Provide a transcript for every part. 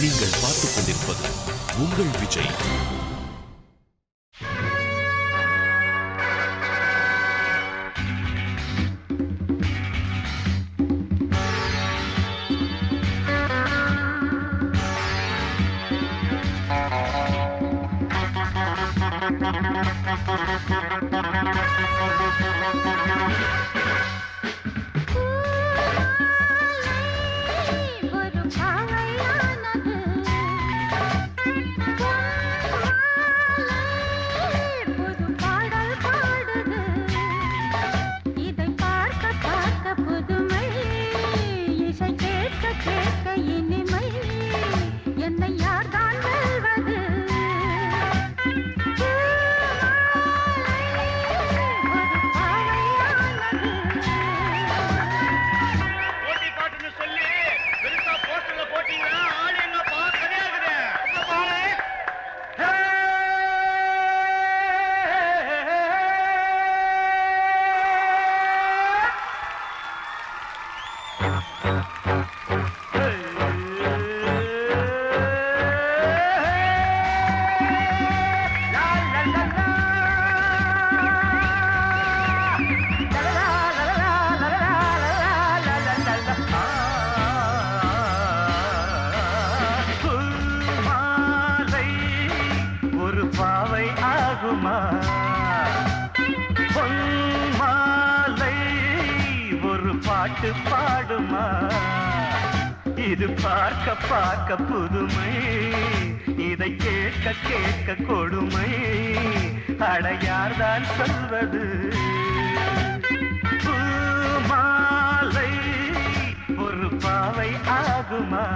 நீங்கள் பார்த்துக் கொண்டிருப்பது உங்கள் விஜய். பாடுமா இது பார்க்க பார்க்க புதுமை, இதை கேட்க கேட்க கொடுமை, அடையார்தான் சொல்வது பூமாலை ஒரு பாவை ஆகுமா.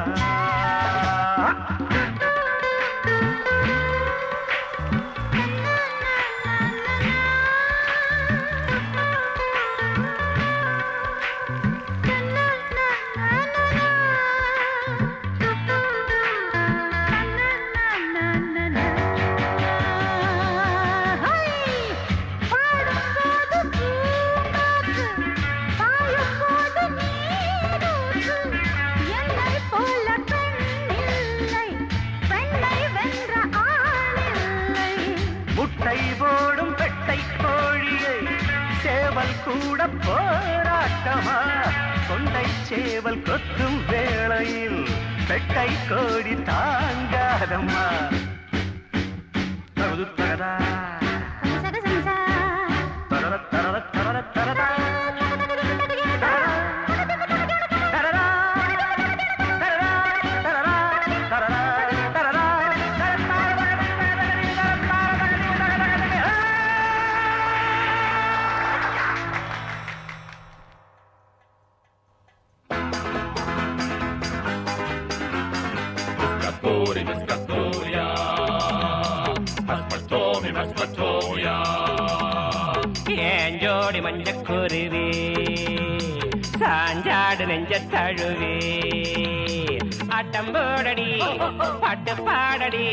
முட்டை போடும் பெட்டை கோழியை சேவல் கூட போராட்டமா, கொண்டை சேவல் கொத்தும் வேளையில் பெட்டை கோடி தாங்காதம்மா. தரதா தரத தரத தரத தரதா ஏஞ்சோடி மஞ்சக்குருவி சாஞ்சாடு நெஞ்ச தழுவி ஆட்டம்போடடி பாட்டு பாடடி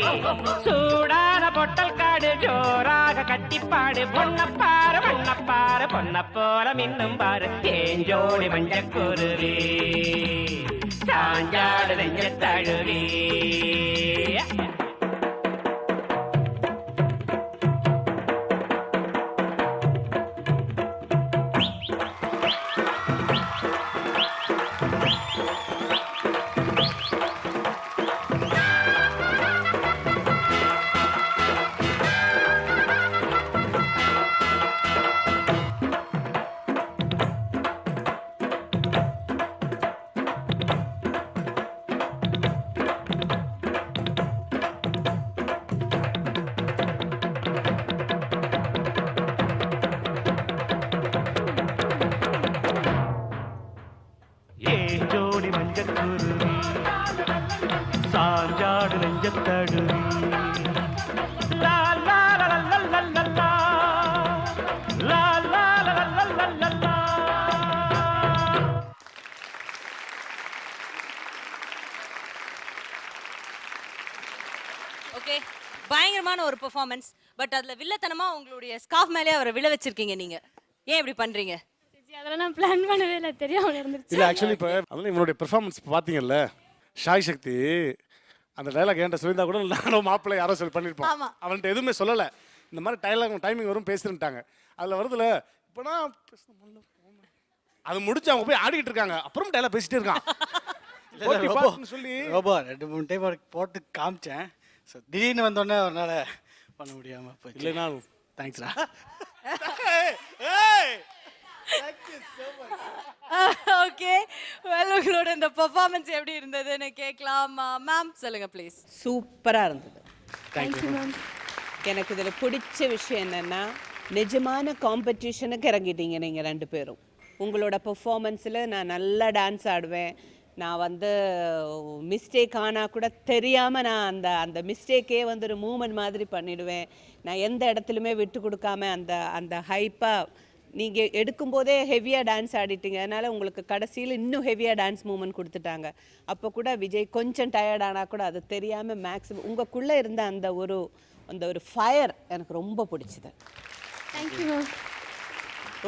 சூடான பொட்டல் காடு ஜோராக கட்டிப்பாடு பொன்னப்பாரு பொன்னப்பாரு பொன்ன போல மின்னும் பாரு. ஏஞ்சோடி மஞ்சக்குருவி சாஞ்சாடு நெஞ்ச தழுவி சாஞ்சாடு நெஞ்சத்தடுவி ஓகே, பயங்கரமான ஒரு பெர்ஃபார்மன்ஸ். பட் அதுல வில்லத்தனமா உங்களுடைய ஸ்கார்ஃப் மேலே அவரை விழ வச்சிருக்கீங்க. நீங்க ஏன் இப்படி பண்றீங்க? அதெல்லாம் நான் பிளான் பண்ணவே இல்லை, தெரியாம இருந்துச்சு. இல்லை ஆக்சுவலி இப்போ அதனால இவனுடைய பெர்ஃபார்மன்ஸ் பாத்தீங்கல்ல, ஷாய் சக்தி அந்த டைலாக் என்கிட்ட சொல்லியிருந்தா கூட நானும் மாப்பிள்ளை யாரோ சொல்லி பண்ணியிருப்போம். ஆமா. அவன்கிட்ட எதுவுமே சொல்லலை. இந்த மாதிரி டைமிங் வரும் பேசுறேன்ட்டாங்க. அதில் வருதுல இப்போ நான் அது முடிச்சு அவங்க போய் ஆடிக்கிட்டு இருக்காங்க. அப்புறம் டைலாக் பேசிட்டே இருக்கான். போட்டி பாட்டுன்னு சொல்லி ரோபோ 2-3 டைம் போட்டு காமிச்சேன். ஸோ திடீர்னு வந்தோடனே அவரால் பண்ண முடியாமல் போச்சு. இல்லைனா தேங்க்ஸ்ரா. ஓகே வெல் உங்களோட இந்த பெர்ஃபார்மன்ஸ் எப்படி இருந்ததுன்னு கேட்கலாம். மேம் சொல்லுங்க ப்ளீஸ். சூப்பராக இருந்தது. Thank you ma'am. எனக்கு இதில் பிடிச்ச விஷயம் என்னென்னா நிஜமான காம்படிஷனுக்கு இறங்கிட்டீங்க நீங்கள் 2 பேரும். உங்களோட பெர்ஃபார்மன்ஸில் நான் நல்லா டான்ஸ் ஆடுவேன். நான் வந்து மிஸ்டேக் ஆனால் கூட தெரியாமல் நான் அந்த மிஸ்டேக்கே வந்து ஒரு மூமெண்ட் மாதிரி பண்ணிடுவேன். நான் எந்த இடத்துலையுமே விட்டு கொடுக்காம அந்த ஹைப்பாக நீங்கள் எடுக்கும்போதே ஹெவியாக டான்ஸ் ஆடிட்டீங்க. அதனால் உங்களுக்கு கடைசியில் இன்னும் ஹெவியாக டான்ஸ் மூமெண்ட் கொடுத்துட்டாங்க. அப்போ கூட விஜய் கொஞ்சம் டயர்ட் ஆனால் கூட அது தெரியாமல் மேக்ஸிமம் உங்களுக்குள்ளே இருந்த அந்த ஒரு ஃபயர் எனக்கு ரொம்ப பிடிச்சிது. Thank you ma'am.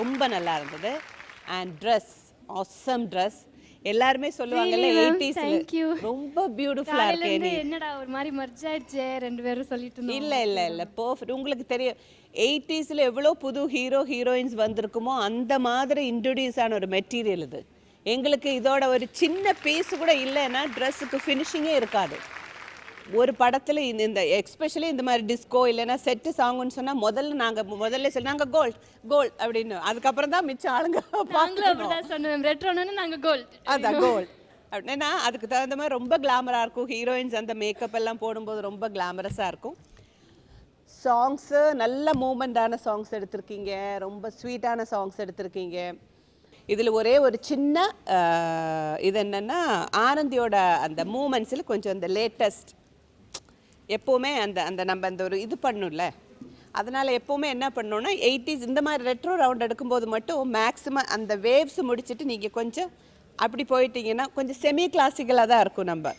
ரொம்ப நல்லா இருந்தது. And dress awesome dress. எல்லாருமே சொல்லுவாங்கல்ல Really, ma'am? 80s Thank you. ரொம்ப பியூட்டிஃபுல்லா காலையில இருக்கே இருந்து நீ. என்னடா ஒரு மாதிரி மர்ஜ் ஆயிடுச்சே 2 பேரும் சொல்லிட்டு இருந்தோம். இல்ல பெர்ஃபெக்ட். உங்களுக்கு தெரியும் 80sல எவ்வளோ புது ஹீரோயின்ஸ் வந்திருக்குமோ அந்த மாதிரி இன்ட்ரோடியூஸ் ஆன ஒரு மெட்டீரியல் இது. எங்களுக்கு இதோட ஒரு சின்ன பீஸ் கூட இல்லைன்னா ட்ரெஸ்ஸுக்கு ஃபினிஷிங்கே இருக்காது. ஒரு படத்தில் இந்த எஸ்பெஷலி இந்த மாதிரி டிஸ்கோ இல்லைன்னா செட்டு சாங்குன்னு சொன்னால் முதல்ல சொல்லி நாங்கள் கோல்ட் அப்படின்னு அதுக்கப்புறம் தான் மிச்சம் ஆளுங்க நாங்களும் பார்க்கணும். அப்படிதான் சொன்னோம். ரெட்ரோன்னு நாங்க கோல்ட். அதான் கோல்ட் அப்படின்னா அதுக்கு தகுந்த மாதிரி ரொம்ப கிளாமராக இருக்கும். ஹீரோயின்ஸ் அந்த மேக்கப் எல்லாம் போடும்போது ரொம்ப கிளாமரஸாக இருக்கும். சாங்ஸு நல்ல மூமெண்டான சாங்ஸ் எடுத்திருக்கீங்க. ரொம்ப ஸ்வீட்டான சாங்ஸ் எடுத்திருக்கீங்க. இதில் ஒரே ஒரு சின்ன இது என்னென்னா ஆனந்தியோட அந்த மூமெண்ட்ஸில் கொஞ்சம் அந்த லேட்டஸ்ட் எப்போவுமே அந்த நம்ம அந்த ஒரு இது பண்ணணும்ல, அதனால் எப்போவுமே என்ன பண்ணோன்னா 80s இந்த மாதிரி ரெட்ரோ ரவுண்ட் எடுக்கும்போது மட்டும் மேக்ஸிமம் அந்த வேவ்ஸ் முடிச்சுட்டு நீங்கள் கொஞ்சம் அப்படி போயிட்டீங்கன்னா கொஞ்சம் செமி கிளாசிக்கலாக தான் இருக்கும். நம்ம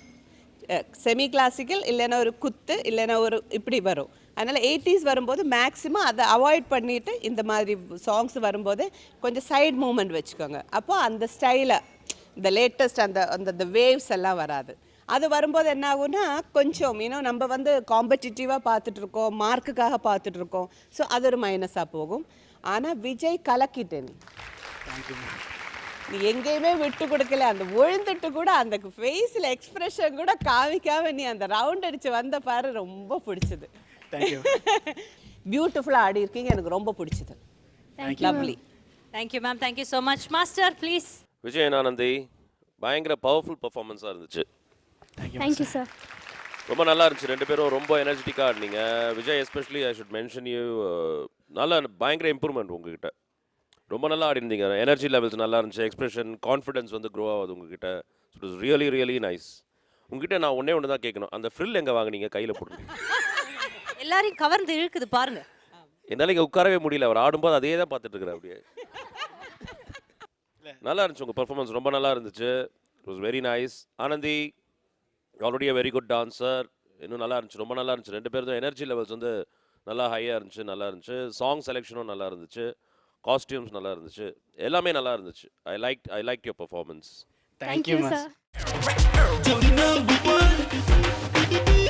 செமி கிளாசிக்கல் இல்லைன்னா ஒரு குத்து இல்லைன்னா ஒரு இப்படி வரும். அதனால் 80s வரும்போது மேக்ஸிமம் அதை அவாய்ட் பண்ணிவிட்டு இந்த மாதிரி சாங்ஸ் வரும்போது கொஞ்சம் சைடு மூமெண்ட் வச்சுக்கோங்க. அப்போ அந்த ஸ்டைலை இந்த லேட்டஸ்ட் அந்த வேவ்ஸ் எல்லாம் வராது. அது வரும்போது என்ன ஆகும்னா கொஞ்சம் நம்ம வந்து காம்படிட்டிவாக பார்த்துட்ருக்கோம், மார்க்குக்காக பார்த்துட்ருக்கோம். ஸோ அது ஒரு மைனஸாக போகும். ஆனால் விஜய் கலக்கிட்டேன். நீ எங்கேயுமே விட்டு கொடுக்கல. அந்த விழுந்துட்டு கூட அந்த ஃபேஸில் எக்ஸ்பிரஷன் கூட காமிக்காம நீ அந்த ரவுண்ட் அடிச்சு வந்த பாரு ரொம்ப பிடிச்சது. தேங்க்யூ. பியூட்டிஃபுல்லாக ஆடி இருக்கீங்க. எனக்கு ரொம்ப பிடிச்சது. Lovely. Thank you ma'am. Thank you so much. Master please. Vijay Anandhi பயங்கர பவர்ஃபுல் பர்ஃபார்மன்ஸாக இருந்துச்சு. Thank you sir. ரொம்ப நல்லா இருந்துச்சு. 2 பேரும் ரொம்ப எனர்ஜெட்டிக்காக ஆடினீங்க. Vijay especially I should mention you, நல்லா பயங்கர இம்ப்ரூவ்மெண்ட் உங்ககிட்ட. ரொம்ப நல்லா ஆடிருந்தீங்க. எனர்ஜி லெவல்ஸ் நல்லா இருந்துச்சு. எக்ஸ்பிரஷன் கான்ஃபிடன்ஸ் வந்து க்ரோ ஆகுது உங்ககிட்ட. It was really nice. உங்ககிட்ட நான் ஒன்று தான் கேட்கணும், அந்த ஃப்ரில் எங்கே வாங்கினீங்க? கையில் போட்டுருங்க. எல்லாரையும் கவர்ந்து இழுக்குது பாருங்க. என்னால் இங்கே உட்காரவே முடியல. அவர் ஆடும்போது அதே தான் பார்த்துட்டு இருக்கிறேன் அப்படியே. நல்லா இருந்துச்சு உங்கள் பர்ஃபார்மன்ஸ். ரொம்ப நல்லா இருந்துச்சு. It was very nice. Anandi already very good dancer. இன்னும் நல்லா இருந்துச்சு. ரொம்ப நல்லா இருந்துச்சு. 2 பேரும் எனர்ஜி லெவல்ஸ் வந்து நல்லா ஹையாக இருந்துச்சு. நல்லா இருந்துச்சு. சாங் செலெக்ஷனும் நல்லா இருந்துச்சு. காஸ்டியூம்ஸ் நல்லா இருந்துச்சு. எல்லாமே நல்லா இருந்துச்சு. I like your performance. Thank you sir. Ma'am.